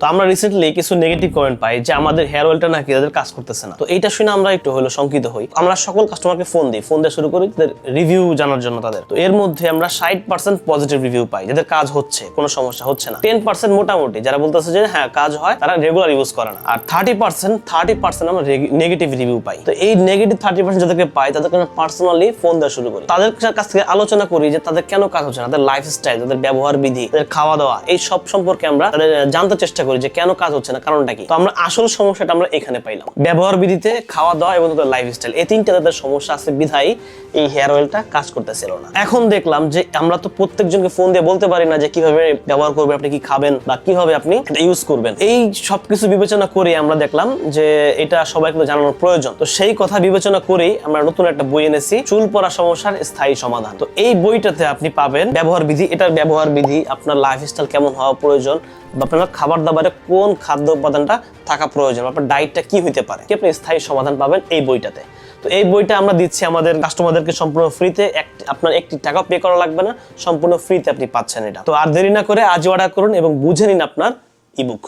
তো আমরা রিসেন্টলি কিছু নেগেটিভ কমেন্ট পাই যে আমাদের হেয়ার অয়েলটা নাকি তাদের কাজ করতেছে না। তো এইটা শুনে আমরা একটু হলো শঙ্কিত হই। আমরা সকল কাস্টমারকে ফোন দিই, ফোন দিয়ে শুরু করি তাদের রিভিউ জানার জন্য তাদের। তো এর মধ্যে আমরা 60% পজিটিভ রিভিউ পাই, যাদের কাজ হচ্ছে, কোনো সমস্যা হচ্ছে না। 10% মোটামুটি যারা বলতেছে যে হ্যাঁ কাজ হয়, তারা রেগুলার ইউজ করে না। আর 30% আমরা নেগেটিভ রিভিউ পাই। তো এই নেগেটিভ 30% যাদেরকে পাই তাদেরকে আমরা পার্সোনালি ফোন দেওয়া শুরু করি, তাদের কাছ থেকে আলোচনা করি যে তাদের কেন কাজ হচ্ছে না, তাদের লাইফস্টাইল, তাদের ব্যবহার বিধি, তাদের খাওয়া দাওয়া, এই সব সম্পর্কে আমরা তাদের জানতে চেষ্টা করি যে কেন কাজ হচ্ছে না, কারণটা কি। তো আমরা আসল সমস্যাটা আমরা এখানে পাইলাম, ব্যবহার বিধিতে, খাওয়া দাওয়া এবং তাদের লাইফস্টাইল, এই তিনটা তাদের সমস্যা আছে বিধায় এই হেয়ার অয়েলটা কাজ করতেছিল না। এখন দেখলাম যে আমরা তো প্রত্যেকজনকে ফোন দিয়ে বলতে পারি না যে কিভাবে ব্যবহার করবেন, আপনি কি খাবেন বা কিভাবে আপনি এটা ইউজ করবেন। এই সবকিছু বিবেচনা করে আমরা দেখলাম যে এটা সবাইকে জানানোর প্রয়োজন। তো সেই কথা বিবেচনা করেই আমরা নতুন একটা বই এনেছি, চুল পড়া সমস্যার স্থায়ী সমাধান। তো এই বইটাতে আপনি পাবেন ব্যবহার বিধি, এটার ব্যবহার বিধি, আপনার লাইফস্টাইল কেমন হওয়া প্রয়োজন, বা আপনার খাবার দাবারে কোন খাদ্য উপাদানটা থাকা প্রয়োজন, আপনার ডায়েটটা কি হইতে পারে, কি আপনি স্থায়ী সমাধান পাবেন এই বইটাতে। তো এই বইটা আমরা দিচ্ছি আমাদের কাস্টমারদেরকে সম্পূর্ণ ফ্রিতে, আপনার একটি টাকা পে করা লাগবে না, সম্পূর্ণ ফ্রিতে আপনি পাচ্ছেন এটা। তো আর দেরি না করে আজ অর্ডার করুন এবং বুঝে নিন আপনার ইবুক।